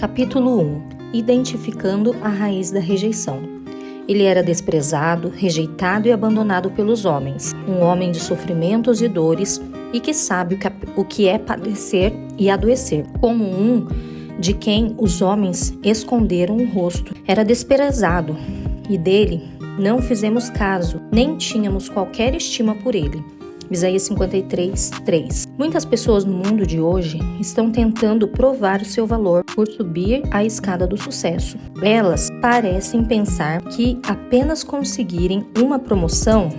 Capítulo 1. Identificando a raiz da rejeição. Ele era desprezado, rejeitado e abandonado pelos homens, um homem de sofrimentos e dores e que sabe o que é padecer e adoecer, como um de quem os homens esconderam o rosto. Era desprezado e dele não fizemos caso, nem tínhamos qualquer estima por ele. Isaías 53, 3. Muitas pessoas no mundo de hoje estão tentando provar o seu valor por subir a escada do sucesso. Elas parecem pensar que apenas conseguirem uma promoção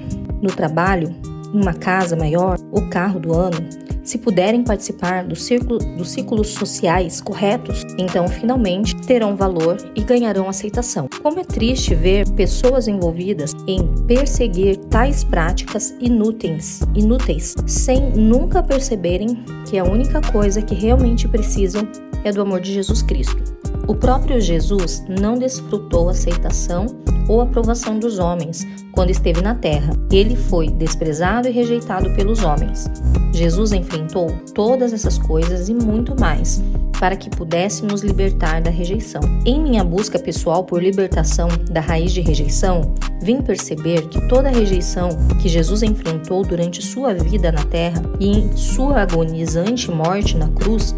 no trabalho, uma casa maior, o carro do ano, se puderem participar dos círculos sociais corretos, então finalmente terão valor e ganharão aceitação. Como é triste ver pessoas envolvidas em perseguir tais práticas inúteis, sem nunca perceberem que a única coisa que realmente precisam é do amor de Jesus Cristo. O próprio Jesus não desfrutou aceitação ou aprovação dos homens quando esteve na terra. Ele foi desprezado e rejeitado pelos homens. Jesus enfrentou todas essas coisas e muito mais para que pudesse nos libertar da rejeição. Em minha busca pessoal por libertação da raiz de rejeição, vim perceber que toda a rejeição que Jesus enfrentou durante sua vida na terra e em sua agonizante morte na cruz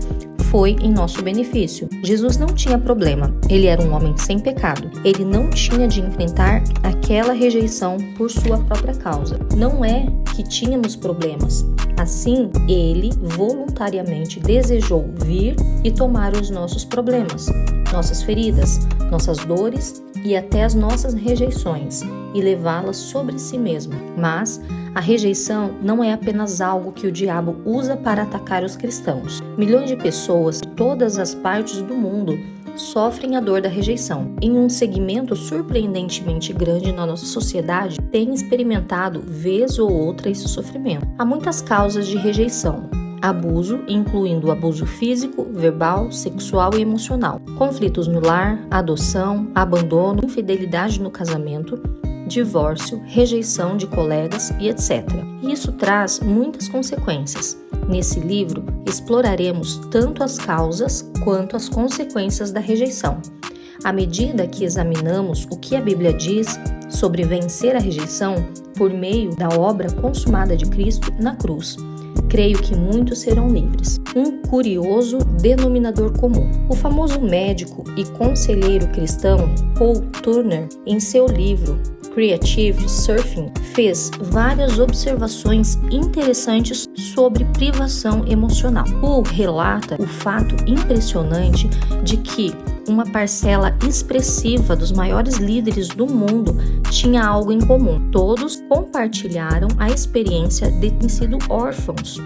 foi em nosso benefício. Jesus não tinha problema. Ele era um homem sem pecado. Ele não tinha de enfrentar aquela rejeição por sua própria causa. Não é que tínhamos problemas. Assim, ele voluntariamente desejou vir e tomar os nossos problemas, nossas feridas, nossas dores e até as nossas rejeições e levá-las sobre si mesmo. Mas a rejeição não é apenas algo que o diabo usa para atacar os cristãos. Milhões de pessoas de todas as partes do mundo sofrem a dor da rejeição. Em um segmento surpreendentemente grande na nossa sociedade, tem experimentado vez ou outra esse sofrimento. Há muitas causas de rejeição. Abuso, incluindo abuso físico, verbal, sexual e emocional. Conflitos no lar, adoção, abandono, infidelidade no casamento, divórcio, rejeição de colegas e etc. E isso traz muitas consequências. Nesse livro, exploraremos tanto as causas quanto as consequências da rejeição. À medida que examinamos o que a Bíblia diz sobre vencer a rejeição por meio da obra consumada de Cristo na cruz, creio que muitos serão livres. Um curioso denominador comum. O famoso médico e conselheiro cristão Paul Turner, em seu livro Creative Surfing, fez várias observações interessantes sobre privação emocional. Paul relata o fato impressionante de que uma parcela expressiva dos maiores líderes do mundo tinha algo em comum. Todos compartilharam a experiência de terem sido órfãos.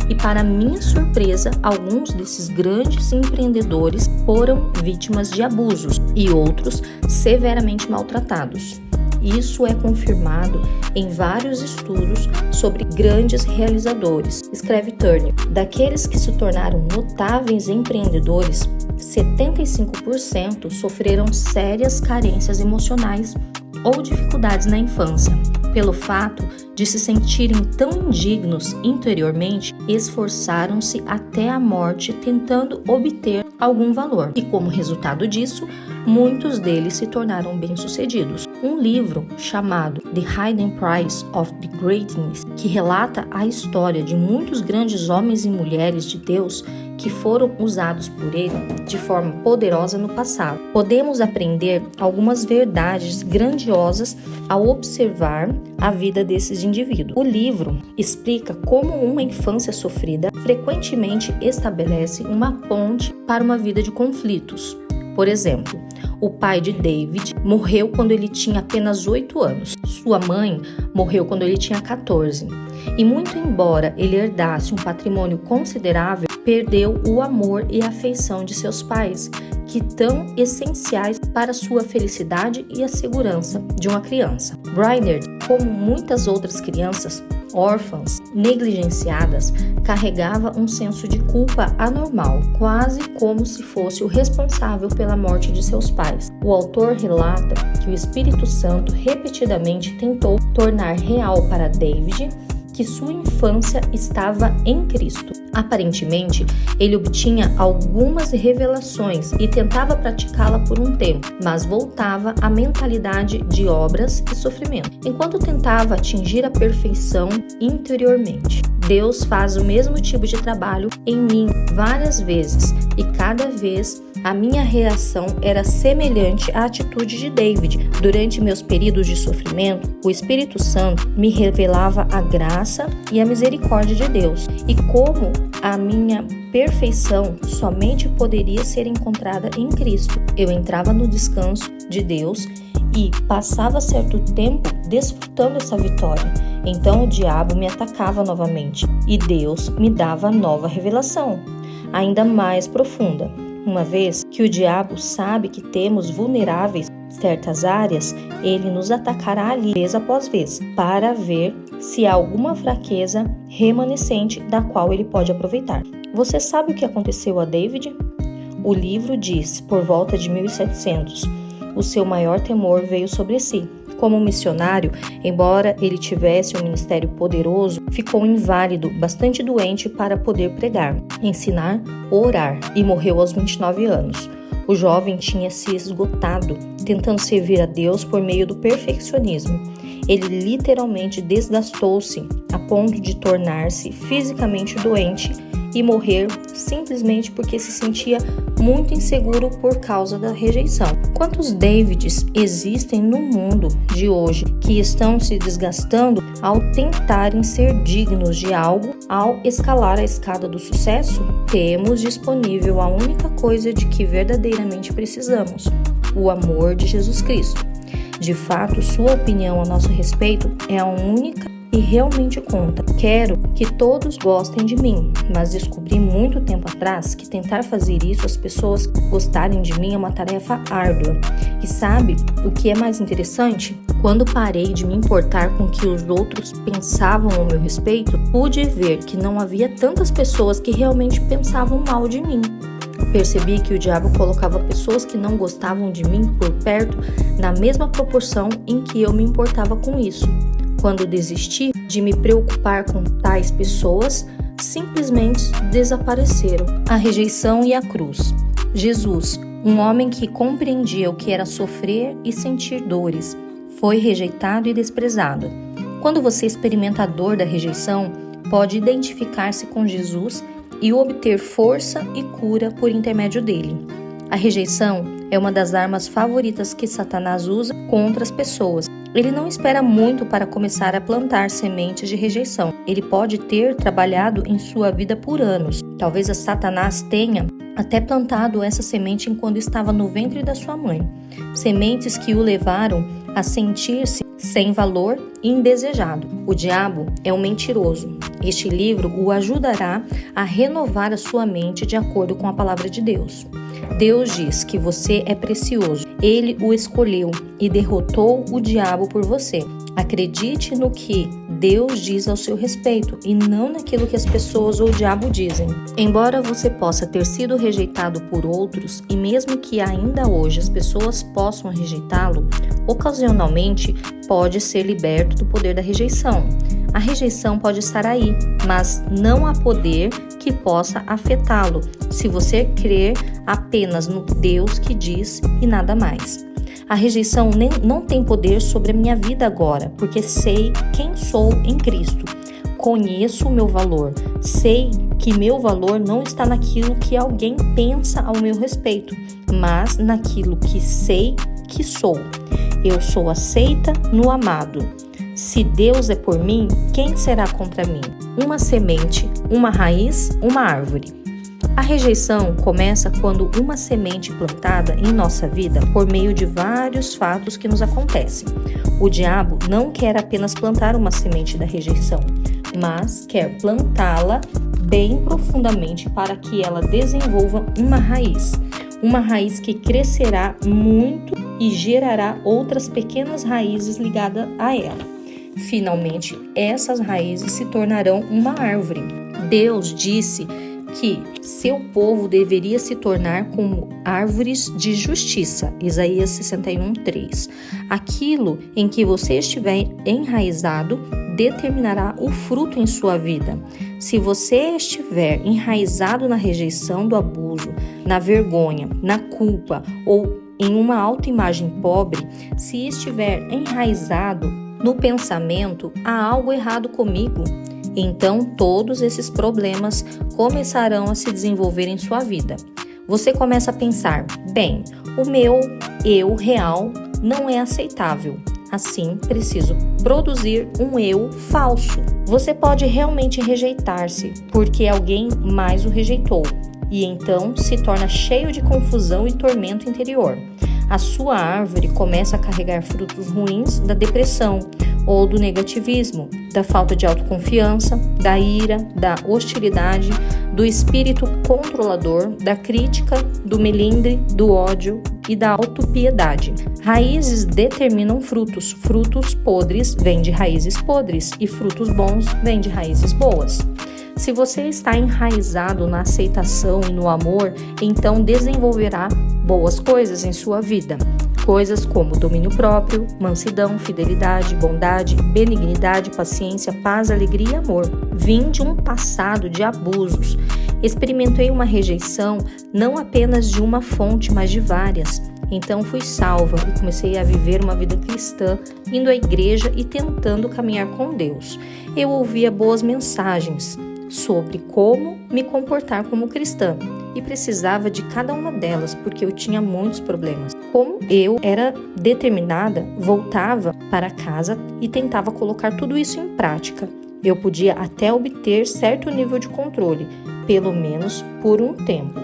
E para minha surpresa, alguns desses grandes empreendedores foram vítimas de abusos e outros severamente maltratados. Isso é confirmado em vários estudos sobre grandes realizadores. Escreve Turner, daqueles que se tornaram notáveis empreendedores, 75% sofreram sérias carências emocionais ou dificuldades na infância. Pelo fato de se sentirem tão indignos interiormente, esforçaram-se até a morte tentando obter algum valor. E como resultado disso, muitos deles se tornaram bem-sucedidos. Um livro chamado The Hidden Price of the Greatness, que relata a história de muitos grandes homens e mulheres de Deus que foram usados por ele de forma poderosa no passado. Podemos aprender algumas verdades grandiosas ao observar a vida desses indivíduos. O livro explica como uma infância sofrida frequentemente estabelece uma ponte para uma vida de conflitos. Por exemplo, o pai de David morreu quando ele tinha apenas 8 anos. Sua mãe morreu quando ele tinha 14. E muito embora ele herdasse um patrimônio considerável, perdeu o amor e a afeição de seus pais, que tão essenciais para sua felicidade e a segurança de uma criança. Brainerd, como muitas outras crianças órfãs, negligenciadas, carregava um senso de culpa anormal, quase como se fosse o responsável pela morte de seus pais. O autor relata que o Espírito Santo repetidamente tentou tornar real para David que sua infância estava em Cristo. Aparentemente, ele obtinha algumas revelações e tentava praticá-la por um tempo, mas voltava à mentalidade de obras e sofrimento, enquanto tentava atingir a perfeição interiormente. Deus faz o mesmo tipo de trabalho em mim várias vezes, e cada vez a minha reação era semelhante à atitude de David. Durante meus períodos de sofrimento, o Espírito Santo me revelava a graça e a misericórdia de Deus, e como a minha perfeição somente poderia ser encontrada em Cristo. Eu entrava no descanso de Deus e passava certo tempo desfrutando essa vitória. Então o diabo me atacava novamente e Deus me dava nova revelação, ainda mais profunda. Uma vez que o diabo sabe que temos vulneráveis certas áreas, ele nos atacará ali vez após vez, para ver se há alguma fraqueza remanescente da qual ele pode aproveitar. Você sabe o que aconteceu a David? O livro diz, por volta de 1700, o seu maior temor veio sobre si. Como missionário, embora ele tivesse um ministério poderoso, ficou inválido, bastante doente para poder pregar, ensinar, orar, e morreu aos 29 anos. O jovem tinha se esgotado, tentando servir a Deus por meio do perfeccionismo. Ele literalmente desgastou-se a ponto de tornar-se fisicamente doente e morrer simplesmente porque se sentia muito inseguro por causa da rejeição. Quantos Davids existem no mundo de hoje que estão se desgastando ao tentarem ser dignos de algo ao escalar a escada do sucesso? Temos disponível a única coisa de que verdadeiramente precisamos: o amor de Jesus Cristo. De fato, sua opinião a nosso respeito é a única e realmente conta. Quero que todos gostem de mim, mas descobri muito tempo atrás que tentar fazer isso as pessoas gostarem de mim é uma tarefa árdua. E sabe o que é mais interessante? Quando parei de me importar com o que os outros pensavam ao meu respeito, pude ver que não havia tantas pessoas que realmente pensavam mal de mim. Percebi que o diabo colocava pessoas que não gostavam de mim por perto na mesma proporção em que eu me importava com isso. Quando desisti de me preocupar com tais pessoas, simplesmente desapareceram. A rejeição e a cruz. Jesus, um homem que compreendia o que era sofrer e sentir dores, foi rejeitado e desprezado. Quando você experimenta a dor da rejeição, pode identificar-se com Jesus e obter força e cura por intermédio dele. A rejeição é uma das armas favoritas que Satanás usa contra as pessoas. Ele não espera muito para começar a plantar sementes de rejeição. Ele pode ter trabalhado em sua vida por anos. Talvez a Satanás tenha até plantado essa semente enquanto estava no ventre da sua mãe. Sementes que o levaram a sentir-se sem valor e indesejado. O diabo é um mentiroso. Este livro o ajudará a renovar a sua mente de acordo com a palavra de Deus. Deus diz que você é precioso. Ele o escolheu e derrotou o diabo por você. Acredite no que Deus diz ao seu respeito e não naquilo que as pessoas ou o diabo dizem. Embora você possa ter sido rejeitado por outros e mesmo que ainda hoje as pessoas possam rejeitá-lo, ocasionalmente pode ser liberto do poder da rejeição. A rejeição pode estar aí, mas não há poder que possa afetá-lo se você crer apenas no Deus que diz e nada mais. A rejeição não tem poder sobre a minha vida agora, porque sei quem sou em Cristo. Conheço o meu valor. Sei que meu valor não está naquilo que alguém pensa ao meu respeito, mas naquilo que sei que sou. Eu sou aceita no amado. Se Deus é por mim, quem será contra mim? Uma semente, uma raiz, uma árvore. A rejeição começa quando uma semente plantada em nossa vida por meio de vários fatos que nos acontecem. O diabo não quer apenas plantar uma semente da rejeição, mas quer plantá-la bem profundamente para que ela desenvolva uma raiz que crescerá muito e gerará outras pequenas raízes ligadas a ela. Finalmente, essas raízes se tornarão uma árvore. Deus disse que seu povo deveria se tornar como árvores de justiça. Isaías 61:3. Aquilo em que você estiver enraizado determinará o fruto em sua vida. Se você estiver enraizado na rejeição do abuso, na vergonha, na culpa ou em uma autoimagem pobre, se estiver enraizado no pensamento, há algo errado comigo, então todos esses problemas começarão a se desenvolver em sua vida. Você começa a pensar, bem, o meu eu real não é aceitável. Assim, preciso produzir um eu falso. Você pode realmente rejeitar-se, porque alguém mais o rejeitou, e então se torna cheio de confusão e tormento interior. A sua árvore começa a carregar frutos ruins da depressão ou do negativismo, da falta de autoconfiança, da ira, da hostilidade, do espírito controlador, da crítica, do melindre, do ódio e da autopiedade. Raízes determinam frutos. Frutos podres vêm de raízes podres e frutos bons vêm de raízes boas. Se você está enraizado na aceitação e no amor, então desenvolverá boas coisas em sua vida. Coisas como domínio próprio, mansidão, fidelidade, bondade, benignidade, paciência, paz, alegria e amor. Vim de um passado de abusos. Experimentei uma rejeição não apenas de uma fonte, mas de várias. Então fui salva e comecei a viver uma vida cristã, indo à igreja e tentando caminhar com Deus. Eu ouvia boas mensagens sobre como me comportar como cristã e precisava de cada uma delas porque eu tinha muitos problemas. Como eu era determinada, voltava para casa e tentava colocar tudo isso em prática. Eu podia até obter certo nível de controle, pelo menos por um tempo,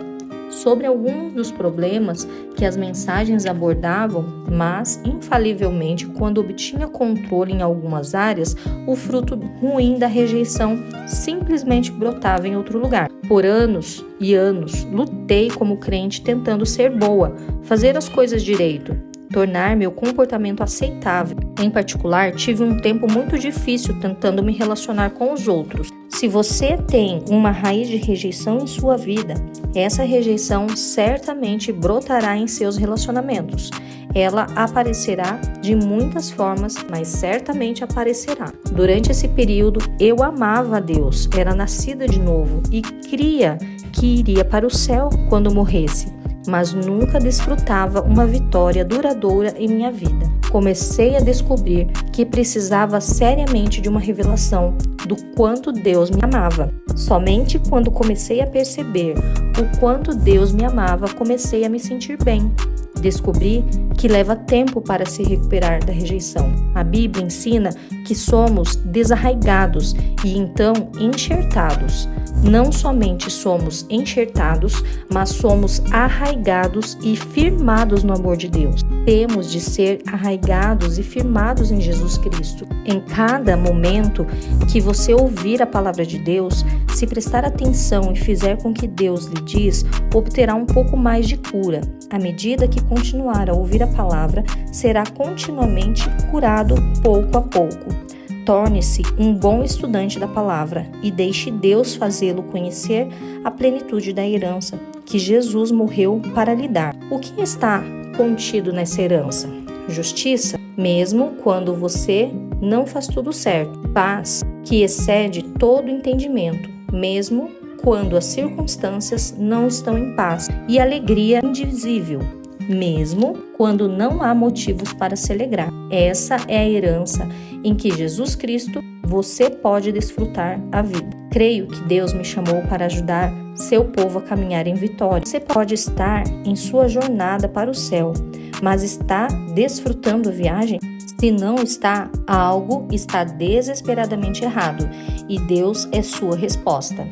sobre alguns dos problemas que as mensagens abordavam, mas, infalivelmente, quando obtinha controle em algumas áreas, o fruto ruim da rejeição simplesmente brotava em outro lugar. Por anos e anos, lutei como crente tentando ser boa, fazer as coisas direito, tornar meu comportamento aceitável. Em particular, tive um tempo muito difícil tentando me relacionar com os outros. Se você tem uma raiz de rejeição em sua vida, essa rejeição certamente brotará em seus relacionamentos. Ela aparecerá de muitas formas, mas certamente aparecerá. Durante esse período, eu amava a Deus, era nascida de novo e cria que iria para o céu quando morresse, mas nunca desfrutava uma vitória duradoura em minha vida. Comecei a descobrir que precisava seriamente de uma revelação do quanto Deus me amava. Somente quando comecei a perceber o quanto Deus me amava, comecei a me sentir bem. Descobri que leva tempo para se recuperar da rejeição. A Bíblia ensina que somos desarraigados e então enxertados. Não somente somos enxertados, mas somos arraigados e firmados no amor de Deus. Temos de ser arraigados e firmados em Jesus Cristo. Em cada momento que você ouvir a palavra de Deus, se prestar atenção e fizer com que Deus lhe diz, obterá um pouco mais de cura. À medida que continuar a ouvir a palavra, será continuamente curado pouco a pouco. Torne-se um bom estudante da palavra e deixe Deus fazê-lo conhecer a plenitude da herança que Jesus morreu para lhe dar. O que está contido nessa herança? Justiça, mesmo quando você não faz tudo certo. Paz, que excede todo entendimento, mesmo quando as circunstâncias não estão em paz. E alegria indizível, mesmo quando não há motivos para se alegrar. Essa é a herança em que Jesus Cristo você pode desfrutar a vida. Creio que Deus me chamou para ajudar seu povo a caminhar em vitória. Você pode estar em sua jornada para o céu, mas está desfrutando a viagem? Se não está, algo está desesperadamente errado e Deus é sua resposta.